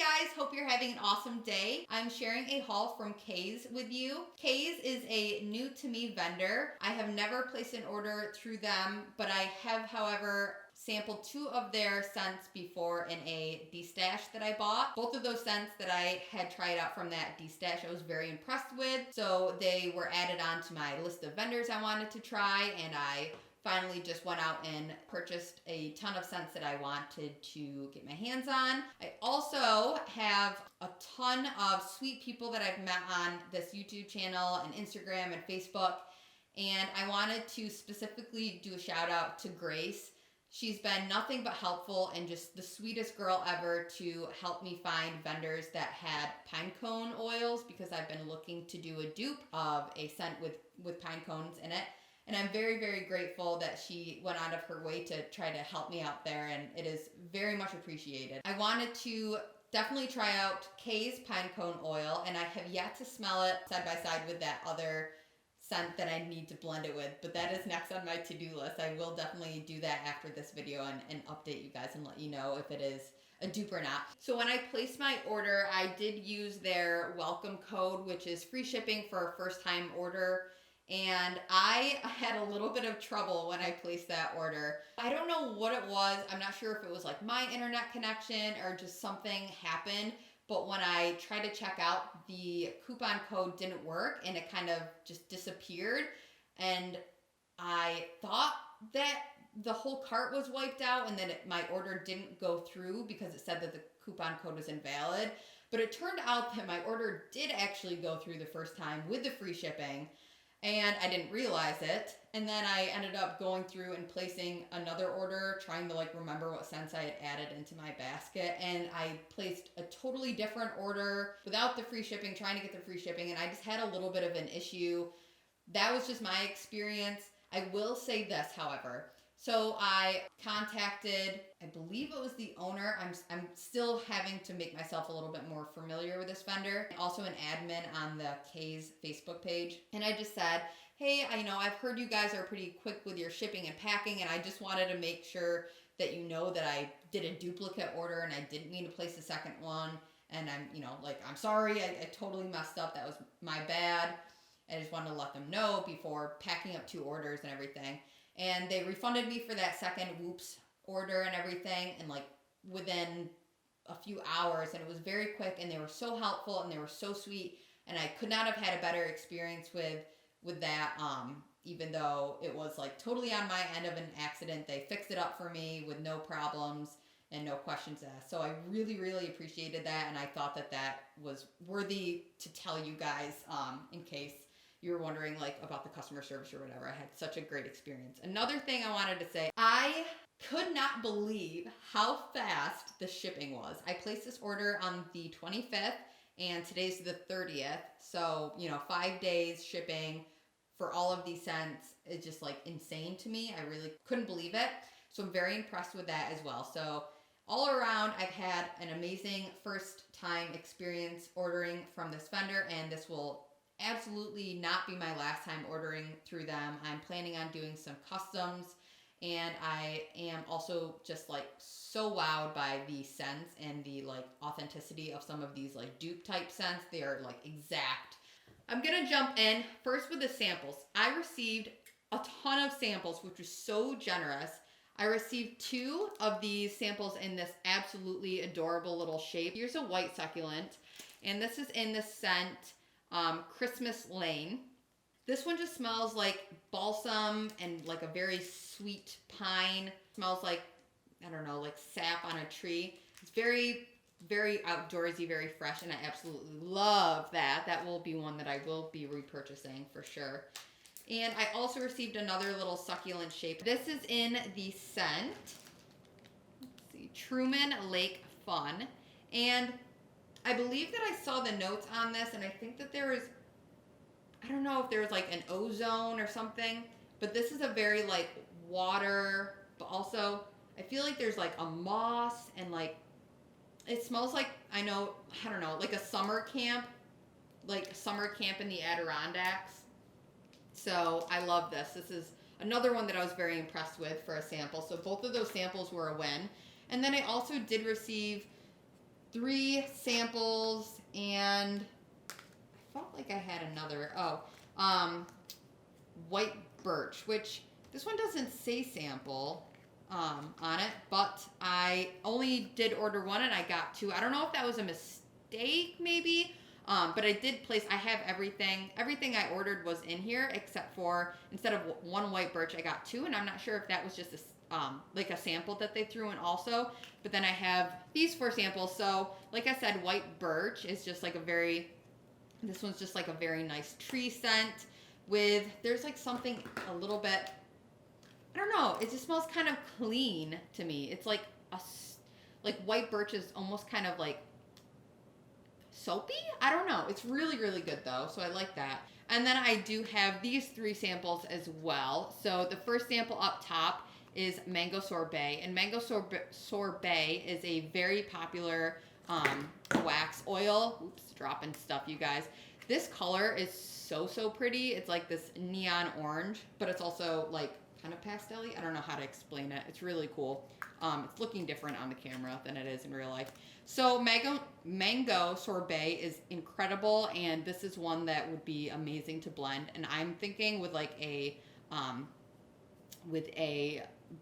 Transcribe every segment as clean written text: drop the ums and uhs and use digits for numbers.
guys, hope you're having an awesome day. I'm sharing a haul from Kay's with you. Kay's is a new to me vendor. I have never placed an order through them, but I have, however, sampled 2 of their scents before in a D-stash that I bought. Both of those scents that I had tried out from that D-stash I was very impressed with, so they were added on to my list of vendors I wanted to try, and I finally just went out and purchased a ton of scents that I wanted to get my hands on. I also have a ton of sweet people that I've met on this YouTube channel and Instagram and Facebook, and I wanted to specifically do a shout out to Grace. She's been nothing but helpful and just the sweetest girl ever to help me find vendors that had pine cone oils, because I've been looking to do a dupe of a scent with pine cones in it. And I'm very, very grateful that she went out of her way to try to help me out there, and it is very much appreciated. I wanted to definitely try out Kay's pine cone oil, and I have yet to smell it side by side with that other scent that I need to blend it with, but that is next on my to-do list. I will definitely do that after this video and update you guys and let you know if it is a dupe or not. So when I placed my order, I did use their welcome code, which is free shipping for a first-time order. And I had a little bit of trouble when I placed that order. I don't know what it was. I'm not sure if it was like my internet connection or just something happened. But when I tried to check out, the coupon code didn't work and it kind of just disappeared. And I thought that the whole cart was wiped out and that my order didn't go through because it said that the coupon code was invalid. But it turned out that my order did actually go through the first time with the free shipping. And I didn't realize it. And then I ended up going through and placing another order, trying to like remember what scents I had added into my basket. And I placed a totally different order without the free shipping, trying to get the free shipping. And I just had a little bit of an issue. That was just my experience. I will say this, however. So I contacted, I believe it was the owner. I'm still having to make myself a little bit more familiar with this vendor. Also an admin on the Kay's Facebook page. And I just said, hey, I've heard you guys are pretty quick with your shipping and packing, and I just wanted to make sure that you know that I did a duplicate order and I didn't mean to place a second one. And I'm sorry, I totally messed up. That was my bad. I just wanted to let them know before packing up 2 orders and everything. And they refunded me for that second Whoops order and everything, and like within a few hours, and it was very quick, and they were so helpful and they were so sweet, and I could not have had a better experience with that, even though it was like totally on my end of an accident. They fixed it up for me with no problems and no questions asked. So I really, really appreciated that, and I thought that that was worthy to tell you guys, in case you were wondering like about the customer service or whatever. I had such a great experience. Another thing I wanted to say, I could not believe how fast the shipping was. I placed this order on the 25th and today's the 30th. So, 5 days shipping for all of these scents is just like insane to me. I really couldn't believe it. So I'm very impressed with that as well. So all around, I've had an amazing first time experience ordering from this vendor, and this will absolutely not be my last time ordering through them. I'm planning on doing some customs, and I am also just like so wowed by the scents and the like authenticity of some of these like dupe type scents. They are like exact. I'm gonna jump in first with the samples. I received a ton of samples, which was so generous. I received 2 of these samples in this absolutely adorable little shape. Here's a white succulent, and this is in the scent Christmas Lane. This one just smells like balsam and like a very sweet pine. Smells like, I don't know, like sap on a tree. It's very, very outdoorsy, very fresh, and I absolutely love that. That will be one that I will be repurchasing for sure. And I also received another little succulent shape. This is in the scent, let's see, Truman Lake Fun. And I believe that I saw the notes on this, and I think that there is, I don't know if there's like an ozone or something, but this is a very like water, but also I feel like there's like a moss, and like it smells like, I don't know, like a summer camp in the Adirondacks. So I love this. This is another one that I was very impressed with for a sample. So both of those samples were a win. And then I also did receive 3 samples, and I felt like I had another. White Birch, which this one doesn't say sample on it, but I only did order 1 and I got 2. I don't know if that was a mistake, maybe. But I did place, I have everything I ordered was in here, except for, instead of 1 White Birch, I got 2, and I'm not sure if that was just like a sample that they threw in also. But then I have these 4 samples. So, like I said, White Birch is just like this one's just like a very nice tree scent with, there's like something a little bit, I don't know, it just smells kind of clean to me. It's like White Birch is almost kind of like soapy? I don't know. It's really, really good though, so I like that. And then I do have these 3 samples as well. So the first sample up top is Mango Sorbet, and Mango Sorbet is a very popular wax oil. Oops, dropping stuff, you guys. This color is so pretty. It's like this neon orange, but it's also like kind of pastel-y. I don't know how to explain it. It's really cool. It's looking different on the camera than it is in real life. So Mango Sorbet is incredible, and this is one that would be amazing to blend. And I'm thinking with like a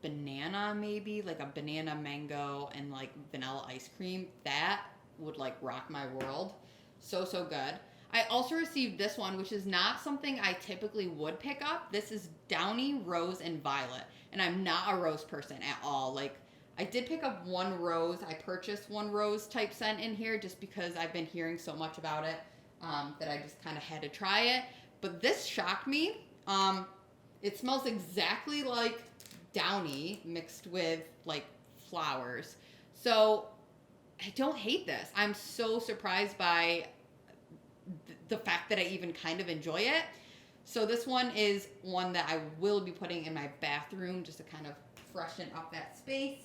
banana, maybe like a banana mango and like vanilla ice cream, that would like rock my world. So good. I also received this one, which is not something I typically would pick up. This is Downy Rose and Violet, and I'm not a rose person at all. Like, I did pick up 1 rose. I purchased 1 rose type scent in here just because I've been hearing so much about it that I just kind of had to try it. But this shocked me. It smells exactly like Downy mixed with like flowers. So I don't hate this. I'm so surprised by the fact that I even kind of enjoy it. So this one is one that I will be putting in my bathroom just to kind of freshen up that space.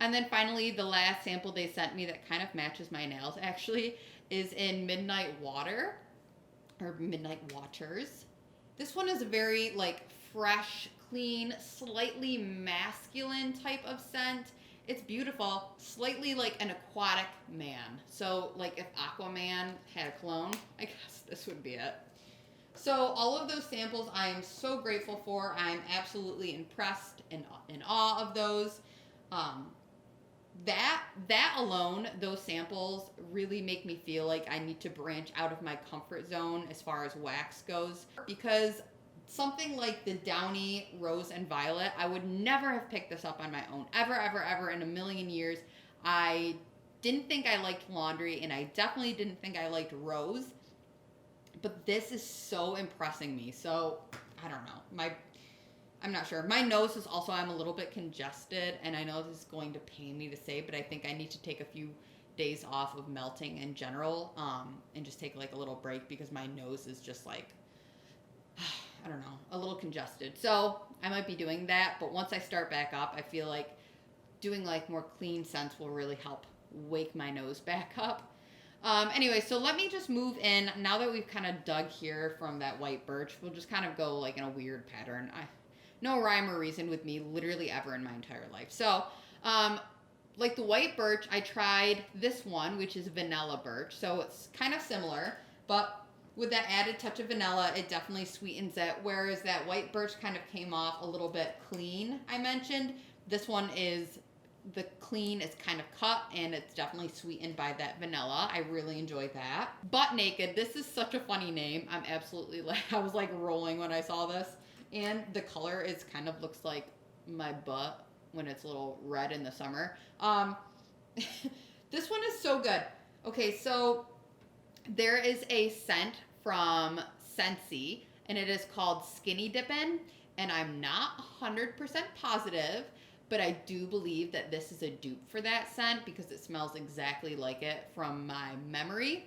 And then finally, the last sample they sent me that kind of matches my nails actually is in Midnight Water, or Midnight Waters. This one is a very like fresh, clean, slightly masculine type of scent. It's beautiful, slightly like an aquatic man. So like if Aquaman had a cologne, I guess this would be it. So all of those samples I am so grateful for. I'm absolutely impressed and in awe of those. That alone, those samples really make me feel like I need to branch out of my comfort zone as far as wax goes, because something like the Downy Rose and Violet, I would never have picked this up on my own. Ever in a million years. I didn't think I liked laundry, and I definitely didn't think I liked rose. But this is so impressing me. So, I don't know. I'm not sure. My nose is also, I'm a little bit congested, and I know this is going to pain me to say, but I think I need to take a few days off of melting in general, and just take like a little break, because my nose is just like, I don't know, a little congested. So I might be doing that, but once I start back up, I feel like doing like more clean scents will really help wake my nose back up. Anyway, so let me just move in. Now that we've kind of dug here from that White Birch, we'll just kind of go like in a weird pattern. No rhyme or reason with me literally ever in my entire life. So, like the White Birch, I tried this one, which is Vanilla Birch. So it's kind of similar, but with that added touch of vanilla, it definitely sweetens it. Whereas that White Birch kind of came off a little bit clean, I mentioned. This one is, the clean is kind of cut, and it's definitely sweetened by that vanilla. I really enjoy that. Butt Naked, this is such a funny name. I'm absolutely like, I was like rolling when I saw this. And the color is kind of looks like my butt when it's a little red in the summer. This one is so good. Okay, so there is a scent from Scentsy, and it is called Skinny Dippin', and I'm not 100% positive, but I do believe that this is a dupe for that scent because it smells exactly like it from my memory.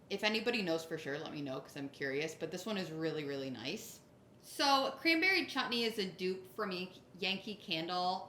If anybody knows for sure, let me know because I'm curious, but this one is really, really nice. So Cranberry Chutney is a dupe from Yankee Candle,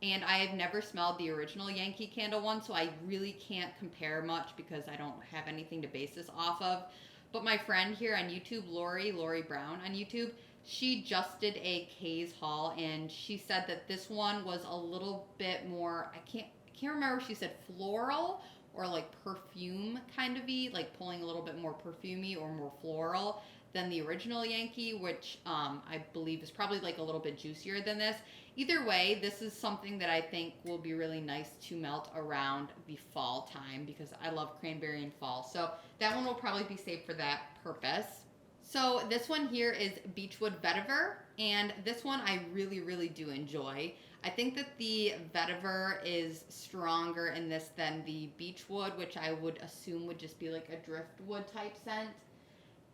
and I have never smelled the original Yankee Candle one, so I really can't compare much because I don't have anything to base this off of. But my friend here on YouTube, Lori Brown on YouTube, she just did a K's haul, and she said that this one was a little bit more, I can't can't remember if she said floral or like perfume kind of y, like pulling a little bit more perfumey or more floral than the original Yankee, which I believe is probably like a little bit juicier than this. Either way, this is something that I think will be really nice to melt around the fall time because I love cranberry in fall. So that one will probably be saved for that purpose. So this one here is Beechwood Vetiver, and this one I really, really do enjoy. I think that the vetiver is stronger in this than the beechwood, which I would assume would just be like a driftwood type scent.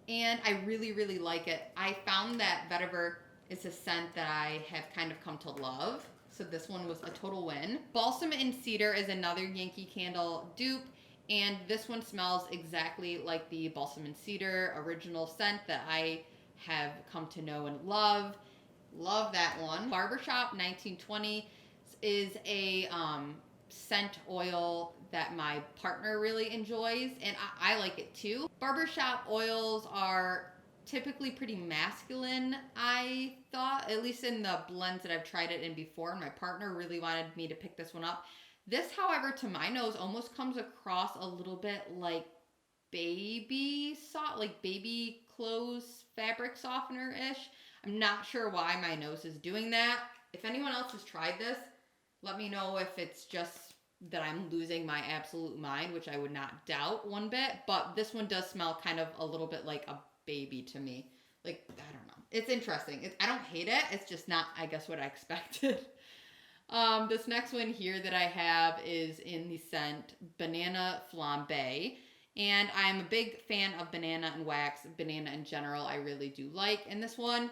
And I really, really like it. I found that vetiver is a scent that I have kind of come to love. So this one was a total win. Balsam and Cedar is another Yankee Candle dupe. And this one smells exactly like the Balsam and Cedar original scent that I have come to know and love. Love that one. Barbershop 1920 is a scent oil that my partner really enjoys, and I like it too. Barbershop oils are typically pretty masculine, I thought, at least in the blends that I've tried it in before, and my partner really wanted me to pick this one up. This, however, to my nose almost comes across a little bit like baby clothes fabric softener-ish. I'm not sure why my nose is doing that. If anyone else has tried this, let me know if it's just that I'm losing my absolute mind, which I would not doubt one bit. But this one does smell kind of a little bit like a baby to me. Like, I don't know. It's interesting. I don't hate it. It's just not, I guess, what I expected. This next one here that I have is in the scent Banana Flambe. And I'm a big fan of banana and wax. Banana in general, I really do like. And this one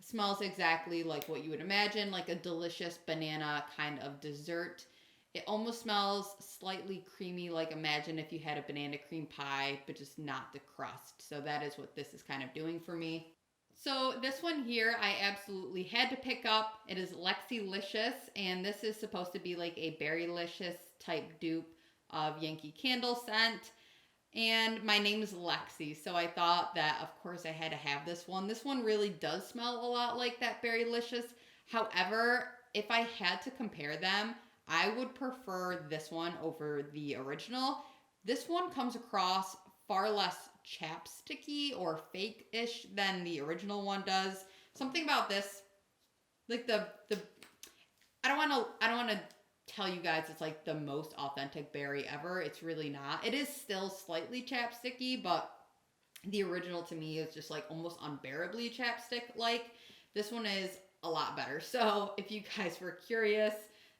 smells exactly like what you would imagine, like a delicious banana kind of dessert. It almost smells slightly creamy, like imagine if you had a banana cream pie, but just not the crust. So that is what this is kind of doing for me. So this one here, I absolutely had to pick up. It is Lexilicious, and this is supposed to be like a berrylicious type dupe of Yankee Candle scent. And my name is Lexi, so I thought that, of course, I had to have this one. This one really does smell a lot like that Berrylicious. However, if I had to compare them, I would prefer this one over the original. This one comes across far less chapsticky or fake-ish than the original one does. Something about this, like I don't want to tell you guys it's like the most authentic berry ever. It's really not. It is still slightly chapsticky, but the original to me is just like almost unbearably chapstick like. This one is a lot better. So if you guys were curious,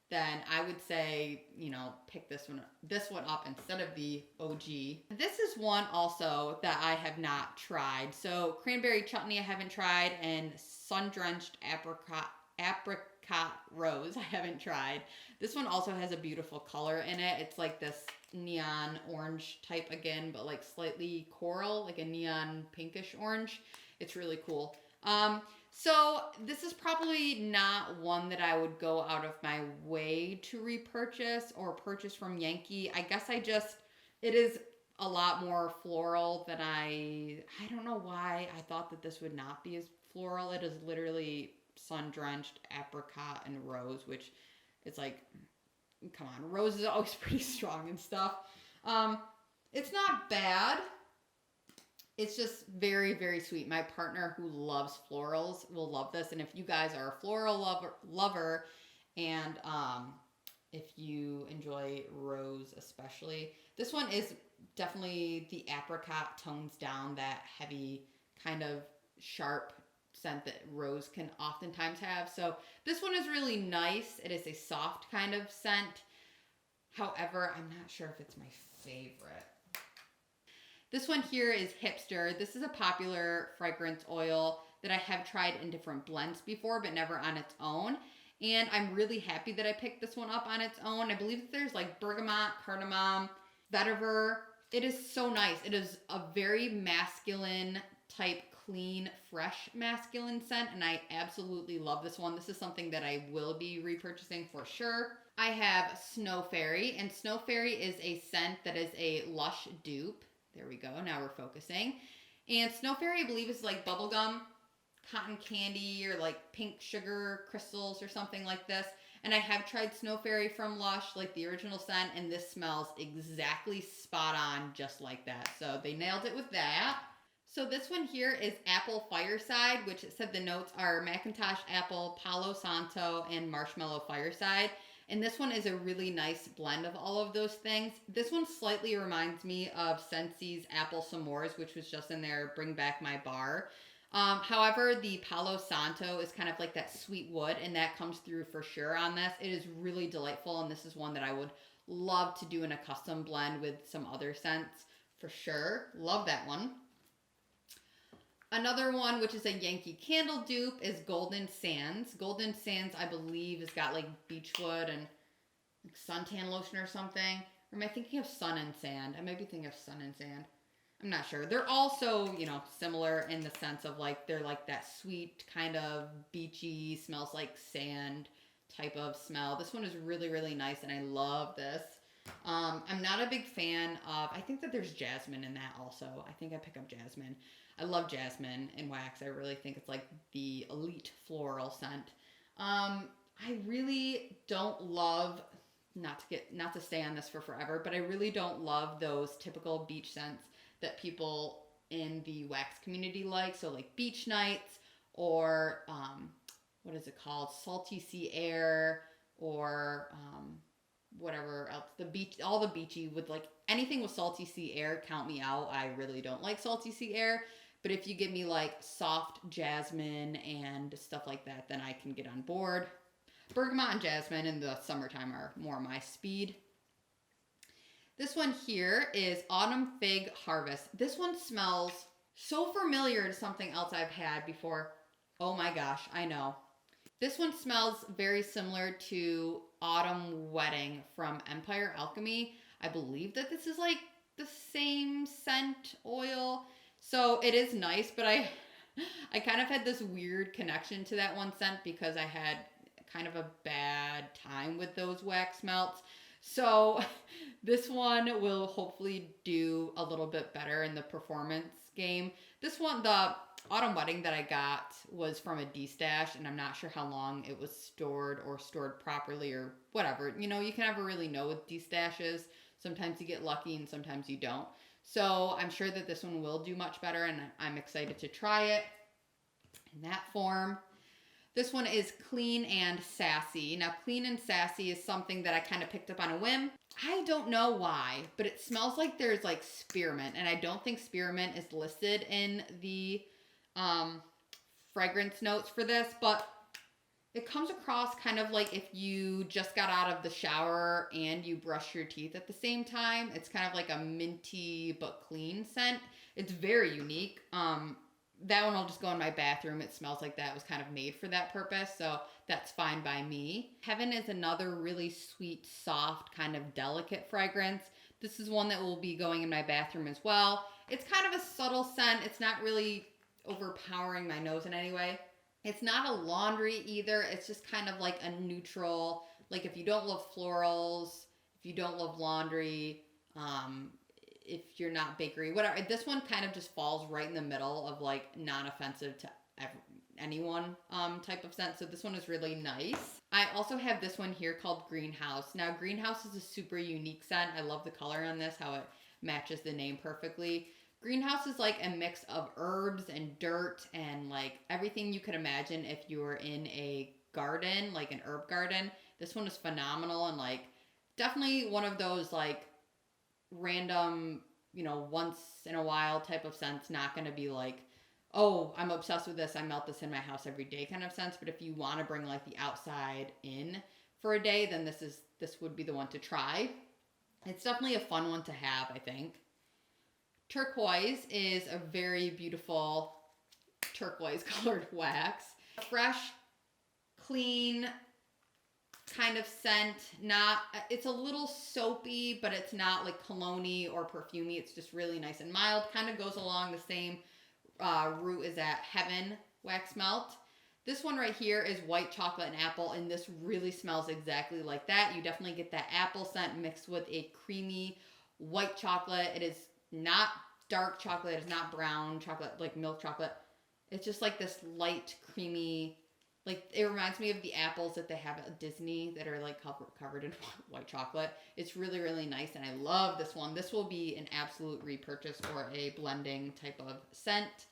then I would say, pick this one up instead of the OG. This is one also that I have not tried. So Cranberry Chutney I haven't tried, and Sun-Drenched Apricot Rose I haven't tried. This one also has a beautiful color in it. It's like this neon orange type again, but like slightly coral, like a neon pinkish orange. It's really cool. So this is probably not one that I would go out of my way to repurchase or purchase from Yankee. I guess it is a lot more floral than I don't know why I thought that this would not be as floral. It is literally sun-drenched apricot and rose, which is like, come on, rose is always pretty strong and stuff. It's not bad. It's just very, very sweet. My partner who loves florals will love this. And if you guys are a floral lover and if you enjoy rose especially, this one is definitely the apricot tones down that heavy kind of sharp scent that rose can oftentimes have. So this one is really nice. It is a soft kind of scent. However, I'm not sure if it's my favorite. This one here is Hipster. This is a popular fragrance oil that I have tried in different blends before, but never on its own. And I'm really happy that I picked this one up on its own. I believe that there's like bergamot, cardamom, vetiver. It is so nice. It is a very masculine type, clean, fresh masculine scent, and I absolutely love this one. This is something that I will be repurchasing for sure. I have Snow Fairy, and Snow Fairy is a scent that is a Lush dupe. There we go. Now we're focusing. And Snow Fairy, I believe, is like bubblegum, cotton candy, or like pink sugar crystals or something like this. And I have tried Snow Fairy from Lush, like the original scent, and this smells exactly spot on, just like that. So they nailed it with that. So this one here is Apple Fireside, which it said the notes are Macintosh Apple, Palo Santo, and Marshmallow Fireside. And this one is a really nice blend of all of those things. This one slightly reminds me of Scentsi's Apple S'mores, which was just in their Bring Back My Bar. However, the Palo Santo is kind of like that sweet wood, and that comes through for sure on this. It is really delightful, and this is one that I would love to do in a custom blend with some other scents for sure. Love that one. Another one, which is a Yankee Candle dupe, is Golden Sands. Golden Sands, I believe, has got like beechwood and like suntan lotion or something. Or am I thinking of Sun and Sand? I might be thinking of Sun and Sand. I'm not sure. They're also, similar in the sense of like, they're like that sweet kind of beachy, smells like sand type of smell. This one is really, really nice, and I love this. I'm not a big fan of, I think that there's jasmine in that also. I think I pick up jasmine. I love jasmine in wax. I really think it's like the elite floral scent. I really don't love, not to stay on this for forever, but I really don't love those typical beach scents that people in the wax community like. So like beach nights, or what is it called? Salty sea air, or whatever else. The beach, all the beachy with like anything with salty sea air, count me out. I really don't like salty sea air. But if you give me like soft jasmine and stuff like that, then I can get on board. Bergamot and jasmine in the summertime are more my speed. This one here is Autumn Fig Harvest. This one smells so familiar to something else I've had before. Oh my gosh, I know. This one smells very similar to Autumn Wedding from Empire Alchemy. I believe that this is like the same scent oil. So it is nice, but I kind of had this weird connection to that one scent because I had kind of a bad time with those wax melts. So this one will hopefully do a little bit better in the performance game. This one, the Autumn Wedding that I got, was from a D-stash, and I'm not sure how long it was stored or stored properly or whatever. You can never really know with D-stashes. Sometimes you get lucky and sometimes you don't. So I'm sure that this one will do much better, and I'm excited to try it in that form. This one is Clean and Sassy. Now, Clean and Sassy is something that I kind of picked up on a whim. I don't know why, but it smells like there's like spearmint, and I don't think spearmint is listed in the fragrance notes for this, but it comes across kind of like if you just got out of the shower and you brush your teeth at the same time. It's kind of like a minty but clean scent. It's very unique. That one will just go in my bathroom. It smells like that was kind of made for that purpose, so that's fine by me. Heaven is another really sweet, soft, kind of delicate fragrance. This is one that will be going in my bathroom as well. It's kind of a subtle scent. It's not really overpowering my nose in any way. It's not a laundry either. It's just kind of like a neutral, like if you don't love florals, if you don't love laundry, if you're not bakery, whatever. This one kind of just falls right in the middle of like non-offensive to anyone type of scent. So this one is really nice. I also have this one here called Greenhouse. Now, Greenhouse is a super unique scent. I love the color on this, how it matches the name perfectly. Greenhouse is like a mix of herbs and dirt and like everything you could imagine if you were in a garden, like an herb garden. This one is phenomenal, and like definitely one of those like random, once in a while type of scents. Not going to be like, oh, I'm obsessed with this, I melt this in my house every day kind of sense. But if you want to bring like the outside in for a day, then this would be the one to try. It's definitely a fun one to have, I think. Turquoise is a very beautiful turquoise colored wax. Fresh, clean kind of scent. It's a little soapy, but it's not like cologne-y or perfumey. It's just really nice and mild. Kind of goes along the same route as that Heaven wax melt. This one right here is white chocolate and apple, and this really smells exactly like that. You definitely get that apple scent mixed with a creamy white chocolate. It is not dark chocolate. It's not brown chocolate, like milk chocolate. It's just like this light, creamy like, it reminds me of the apples that they have at Disney that are like covered in white chocolate. It's really, really nice, and I love this one. This will be an absolute repurchase or a blending type of scent.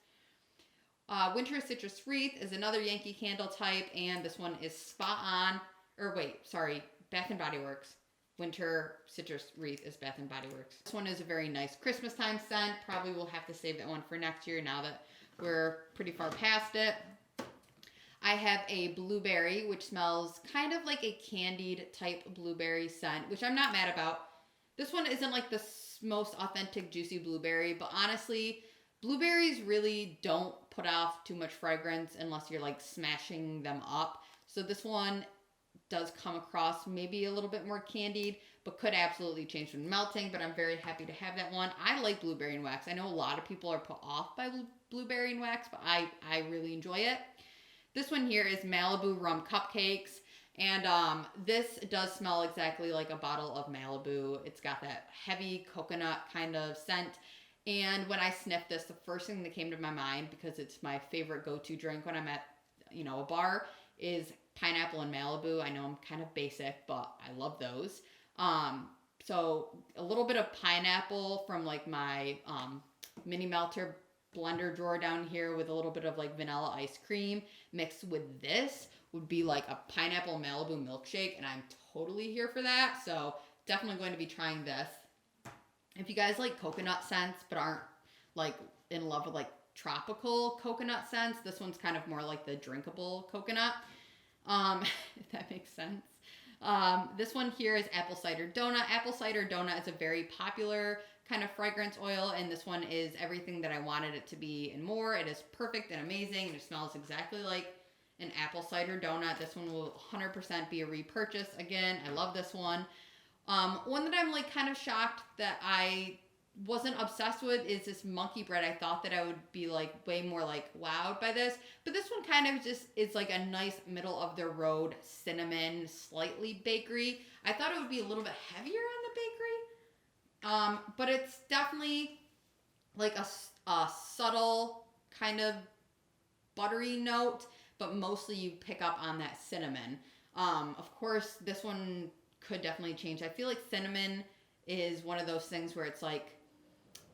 Winter Citrus Wreath is another Yankee Candle type, and this one is spot on. Bath and Body Works. Winter Citrus Wreath is Bath and Body Works. This one is a very nice Christmas time scent. Probably will have to save that one for next year now that we're pretty far past it. I have a blueberry, which smells kind of like a candied type blueberry scent, which I'm not mad about. This one isn't like the most authentic juicy blueberry, but honestly, blueberries really don't put off too much fragrance unless you're like smashing them up. So this one does come across maybe a little bit more candied, but could absolutely change when melting, but I'm very happy to have that one. I like blueberry and wax. I know a lot of people are put off by blueberry and wax, but I really enjoy it. This one here is Malibu Rum Cupcakes, and this does smell exactly like a bottle of Malibu. It's got that heavy coconut kind of scent, and when I sniffed this, the first thing that came to my mind, because it's my favorite go-to drink when I'm at, a bar, is pineapple and Malibu. I know I'm kind of basic, but I love those. So a little bit of pineapple from like my mini melter blender drawer down here with a little bit of like vanilla ice cream mixed with this would be like a pineapple Malibu milkshake, and I'm totally here for that. So definitely going to be trying this. If you guys like coconut scents but aren't like in love with like tropical coconut scents, this one's kind of more like the drinkable coconut, if that makes sense. This one here is Apple Cider Donut. Apple Cider Donut is a very popular kind of fragrance oil, and this one is everything that I wanted it to be and more. It is perfect and amazing, and it smells exactly like an apple cider donut. This one will 100% be a repurchase. Again, I love this one. One that I'm like kind of shocked that I wasn't obsessed with is this monkey bread. I thought that I would be like way more like wowed by this, but this one kind of just is like a nice middle of the road cinnamon, slightly bakery. I thought it would be a little bit heavier on the bakery, but it's definitely like a subtle kind of buttery note, but mostly you pick up on that cinnamon. Of course, this one could definitely change. I feel like cinnamon is one of those things where it's like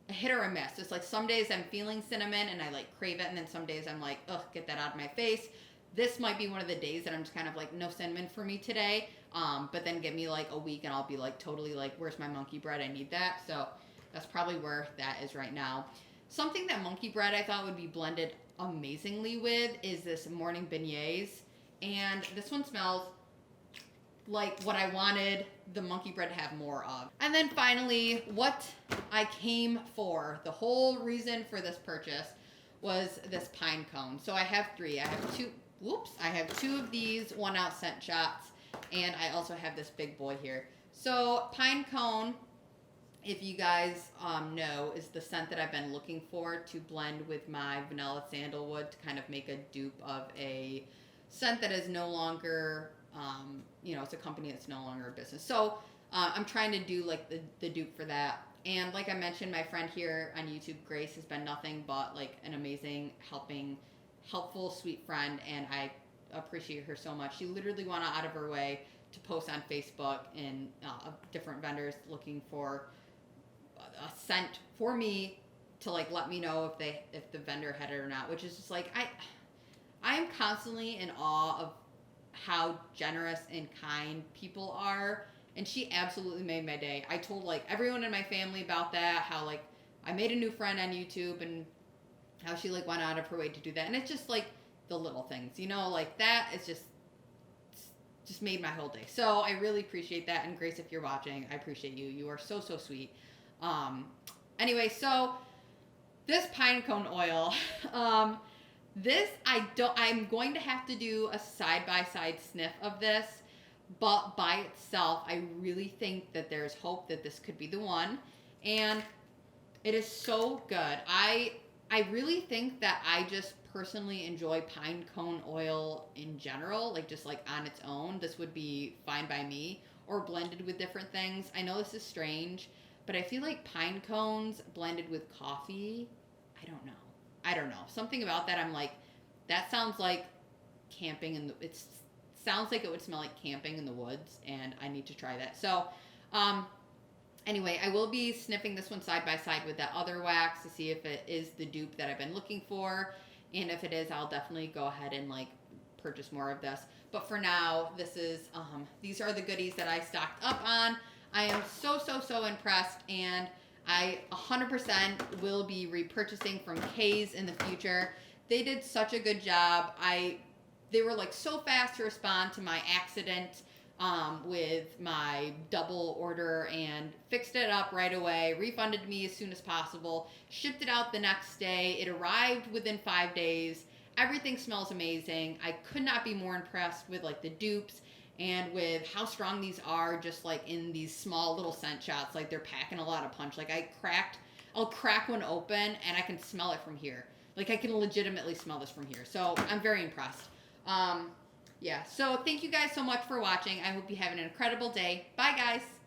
a hit or a miss. It's like some days I'm feeling cinnamon and I like crave it, and then some days I'm like, ugh, get that out of my face. This might be one of the days that I'm just kind of like, no cinnamon for me today. But then give me like a week and I'll be like totally like, where's my monkey bread? I need that. So that's probably where that is right now. Something that monkey bread I thought would be blended amazingly with is this morning beignets. And this one smells like what I wanted the monkey bread to have more of. And then finally, what I came for, the whole reason for this purchase was this pine cone. So I have three. I have two of these 1 ounce scent shots, and I also have this big boy here. So pine cone, if you guys know, is the scent that I've been looking for to blend with my vanilla sandalwood to kind of make a dupe of a scent that is no longer, it's a company that's no longer a business. So I'm trying to do like the dupe for that. And like I mentioned, my friend here on YouTube, Grace, has been nothing but like an amazing, helpful, sweet friend, and I appreciate her so much. She literally went out of her way to post on Facebook and different vendors looking for a scent for me to like let me know if the vendor had it or not, which is just like I am constantly in awe of how generous and kind people are, and she absolutely made my day. I told like everyone in my family about that, how like I made a new friend on YouTube and how she like went out of her way to do that. And it's just like the little things, like that is just made my whole day. So I really appreciate that. And Grace, if you're watching, I appreciate you. You are so, so sweet. Anyway, so this pine cone oil, I'm going to have to do a side-by-side sniff of this, but by itself, I really think that there's hope that this could be the one, and it is so good. I really think that I just personally enjoy pine cone oil in general, like just like on its own. This would be fine by me, or blended with different things. I know this is strange, but I feel like pine cones blended with coffee, I don't know. Something about that, I'm like, that sounds like camping and it sounds like it would smell like camping in the woods, and I need to try that. So, anyway, I will be sniffing this one side by side with that other wax to see if it is the dupe that I've been looking for. And if it is, I'll definitely go ahead and like purchase more of this. But for now, this is, these are the goodies that I stocked up on. I am so impressed, and I 100% will be repurchasing from Kay's in the future. They did such a good job. They were like so fast to respond to my accident with my double order and fixed it up right away, refunded me as soon as possible, shipped it out the next day. It arrived within 5 days. Everything smells amazing. I could not be more impressed with like the dupes and with how strong these are, just like in these small little scent shots. Like they're packing a lot of punch. Like I'll crack one open and I can smell it from here. Like I can legitimately smell this from here. So I'm very impressed. Yeah, so thank you guys so much for watching. I hope you have an incredible day. Bye, guys.